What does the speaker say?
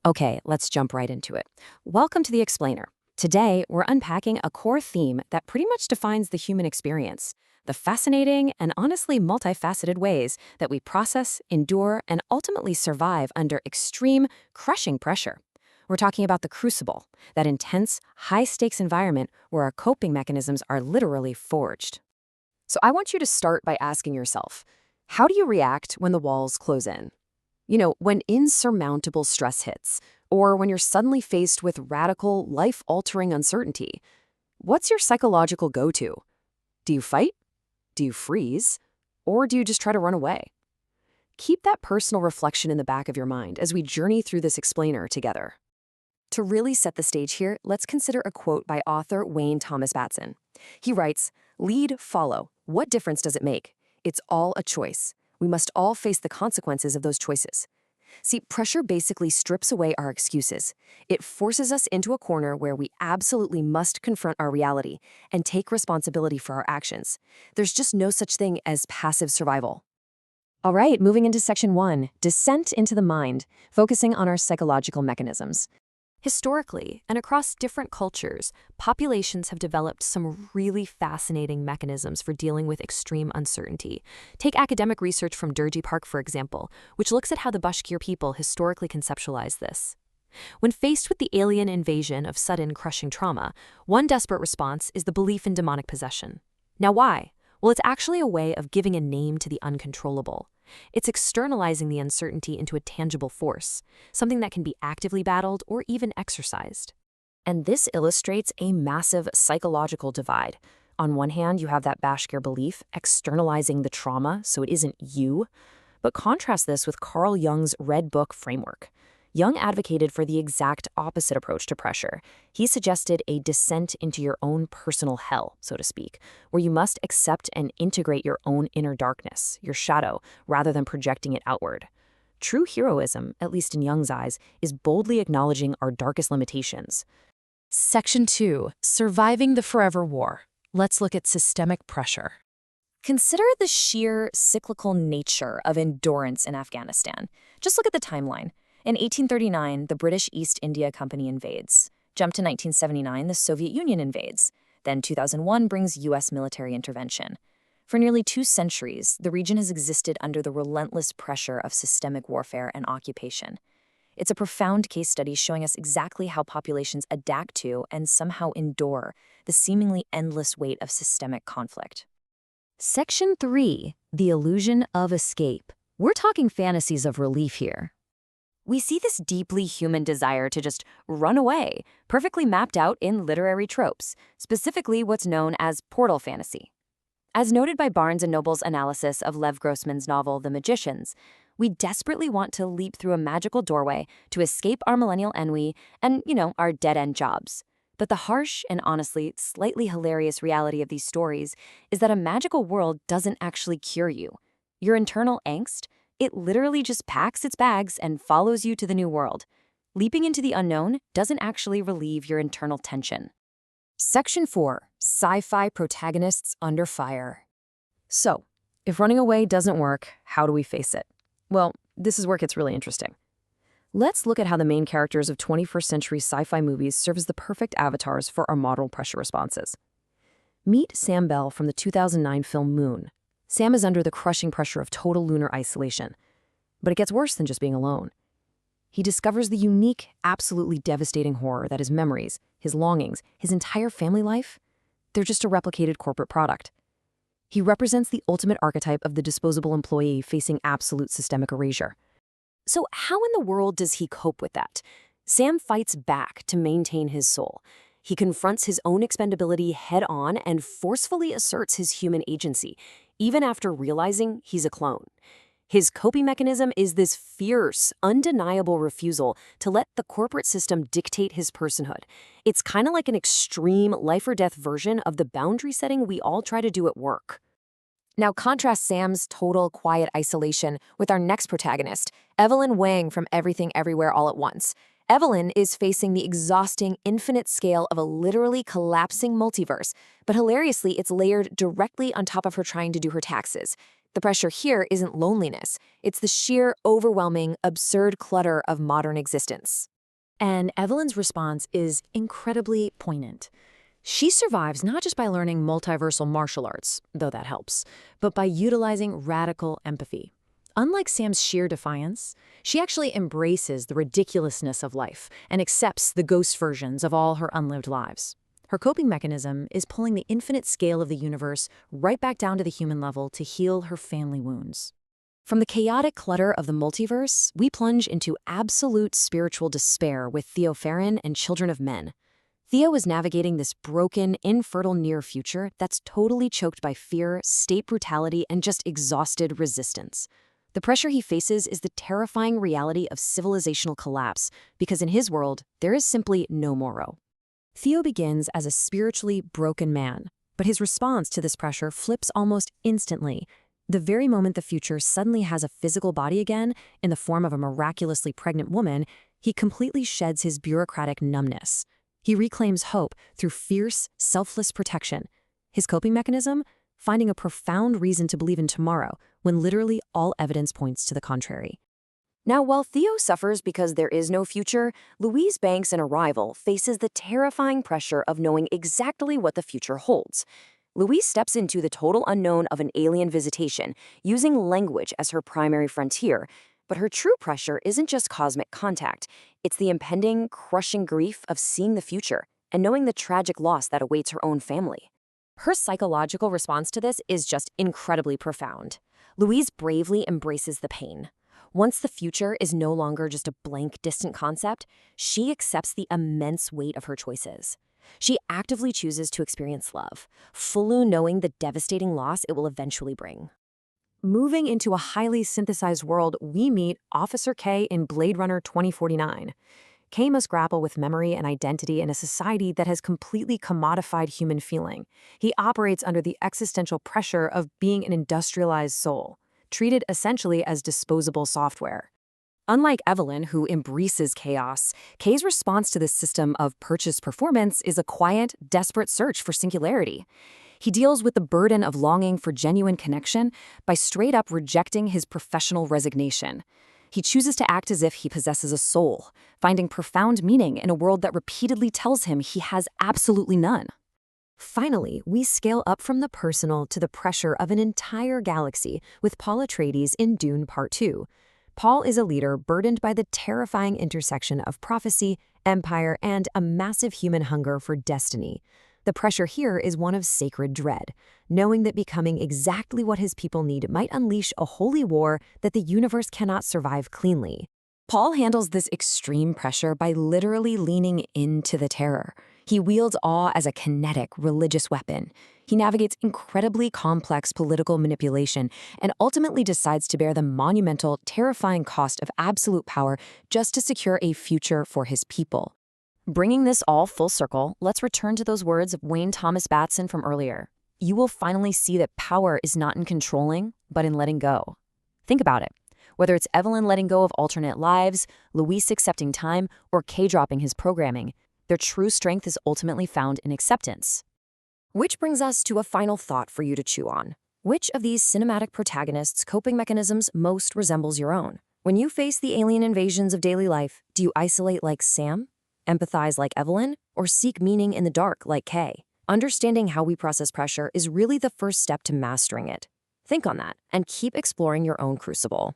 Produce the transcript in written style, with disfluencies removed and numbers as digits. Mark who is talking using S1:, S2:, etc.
S1: Okay, let's jump right into it. Welcome to The Explainer. Today, we're unpacking a core theme that pretty much defines the human experience, the fascinating and honestly multifaceted ways that we process, endure, and ultimately survive under extreme, crushing pressure. We're talking about the crucible, that intense, high-stakes environment where our coping mechanisms are literally forged. So I want you to start by asking yourself, how do you react when the walls close in? When insurmountable stress hits, or when you're suddenly faced with radical, life-altering uncertainty, what's your psychological go-to? Do you fight? Do you freeze? Or do you just try to run away? Keep that personal reflection in the back of your mind as we journey through this explainer together. To really set the stage here, let's consider a quote by author Wayne Thomas Batson. He writes, "Lead, follow. What difference does it make? It's all a choice. We must all face the consequences of those choices." See, pressure basically strips away our excuses. It forces us into a corner where we absolutely must confront our reality and take responsibility for our actions. There's just no such thing as passive survival. All right, moving into section 1, descent into the mind, focusing on our psychological mechanisms. Historically, and across different cultures, populations have developed some really fascinating mechanisms for dealing with extreme uncertainty. Take academic research from Durji Park, for example, which looks at how the Bashkir people historically conceptualize this. When faced with the alien invasion of sudden, crushing trauma, one desperate response is the belief in demonic possession. Now why? Well, it's actually a way of giving a name to the uncontrollable. It's externalizing the uncertainty into a tangible force, something that can be actively battled or even exercised. And this illustrates a massive psychological divide. On one hand, you have that Bashkir belief, externalizing the trauma so it isn't you. But contrast this with Carl Jung's Red Book framework. Jung advocated for the exact opposite approach to pressure. He suggested a descent into your own personal hell, so to speak, where you must accept and integrate your own inner darkness, your shadow, rather than projecting it outward. True heroism, at least in Jung's eyes, is boldly acknowledging our darkest limitations. Section 2, Surviving the Forever War. Let's look at systemic pressure. Consider the sheer cyclical nature of endurance in Afghanistan. Just look at the timeline. In 1839, the British East India Company invades. Jump to 1979, the Soviet Union invades. Then 2001 brings U.S. military intervention. For nearly 2 centuries, the region has existed under the relentless pressure of systemic warfare and occupation. It's a profound case study showing us exactly how populations adapt to and somehow endure the seemingly endless weight of systemic conflict. Section 3, The Illusion of Escape. We're talking fantasies of relief here. We see this deeply human desire to just run away, perfectly mapped out in literary tropes, specifically what's known as portal fantasy. As noted by Barnes & Noble's analysis of Lev Grossman's novel The Magicians, we desperately want to leap through a magical doorway to escape our millennial ennui and, our dead-end jobs. But the harsh and honestly slightly hilarious reality of these stories is that a magical world doesn't actually cure you. Your internal angst, it literally just packs its bags and follows you to the new world. Leaping into the unknown doesn't actually relieve your internal tension. Section 4, Sci-Fi Protagonists Under Fire. So, if running away doesn't work, how do we face it? Well, this is where it gets really interesting. Let's look at how the main characters of 21st century sci-fi movies serve as the perfect avatars for our model pressure responses. Meet Sam Bell from the 2009 film Moon. Sam is under the crushing pressure of total lunar isolation. But it gets worse than just being alone. He discovers the unique, absolutely devastating horror that his memories, his longings, his entire family life, they're just a replicated corporate product. He represents the ultimate archetype of the disposable employee facing absolute systemic erasure. So how in the world does he cope with that? Sam fights back to maintain his soul. He confronts his own expendability head-on and forcefully asserts his human agency, even after realizing he's a clone. His coping mechanism is this fierce, undeniable refusal to let the corporate system dictate his personhood. It's kind of like an extreme life-or-death version of the boundary setting we all try to do at work. Now contrast Sam's total quiet isolation with our next protagonist, Evelyn Wang from Everything Everywhere All at Once. Evelyn is facing the exhausting, infinite scale of a literally collapsing multiverse, but hilariously, it's layered directly on top of her trying to do her taxes. The pressure here isn't loneliness. It's the sheer, overwhelming, absurd clutter of modern existence.
S2: And Evelyn's response is incredibly poignant. She survives not just by learning multiversal martial arts, though that helps, but by utilizing radical empathy. Unlike Sam's sheer defiance, she actually embraces the ridiculousness of life and accepts the ghost versions of all her unlived lives. Her coping mechanism is pulling the infinite scale of the universe right back down to the human level to heal her family wounds.
S1: From the chaotic clutter of the multiverse, we plunge into absolute spiritual despair with Theo Farron and Children of Men. Theo is navigating this broken, infertile near future that's totally choked by fear, state brutality, and just exhausted resistance. The pressure he faces is the terrifying reality of civilizational collapse, because in his world, there is simply no morrow. Theo begins as a spiritually broken man, but his response to this pressure flips almost instantly. The very moment the future suddenly has a physical body again, in the form of a miraculously pregnant woman, he completely sheds his bureaucratic numbness. He reclaims hope through fierce, selfless protection. His coping mechanism? Finding a profound reason to believe in tomorrow, when literally all evidence points to the contrary. Now, while Theo suffers because there is no future, Louise Banks in Arrival faces the terrifying pressure of knowing exactly what the future holds. Louise steps into the total unknown of an alien visitation, using language as her primary frontier, but her true pressure isn't just cosmic contact. It's the impending, crushing grief of seeing the future and knowing the tragic loss that awaits her own family. Her psychological response to this is just incredibly profound. Louise bravely embraces the pain. Once the future is no longer just a blank, distant concept, she accepts the immense weight of her choices. She actively chooses to experience love, fully knowing the devastating loss it will eventually bring. Moving into a highly synthesized world, we meet Officer K in Blade Runner 2049. K must grapple with memory and identity in a society that has completely commodified human feeling. He operates under the existential pressure of being an industrialized soul, treated essentially as disposable software. Unlike Evelyn, who embraces chaos, Kay's response to this system of purchased performance is a quiet, desperate search for singularity. He deals with the burden of longing for genuine connection by straight up rejecting his professional resignation. He chooses to act as if he possesses a soul, finding profound meaning in a world that repeatedly tells him he has absolutely none. Finally, we scale up from the personal to the pressure of an entire galaxy with Paul Atreides in Dune Part 2. Paul is a leader burdened by the terrifying intersection of prophecy, empire, and a massive human hunger for destiny. The pressure here is one of sacred dread, knowing that becoming exactly what his people need might unleash a holy war that the universe cannot survive cleanly. Paul handles this extreme pressure by literally leaning into the terror. He wields awe as a kinetic, religious weapon. He navigates incredibly complex political manipulation and ultimately decides to bear the monumental, terrifying cost of absolute power just to secure a future for his people. Bringing this all full circle, let's return to those words of Wayne Thomas Batson from earlier. You will finally see that power is not in controlling, but in letting go. Think about it. Whether it's Evelyn letting go of alternate lives, Luis accepting time, or Kay dropping his programming, their true strength is ultimately found in acceptance. Which brings us to a final thought for you to chew on. Which of these cinematic protagonists' coping mechanisms most resembles your own? When you face the alien invasions of daily life, do you isolate like Sam, empathize like Evelyn, or seek meaning in the dark like Kay? Understanding how we process pressure is really the first step to mastering it. Think on that and keep exploring your own crucible.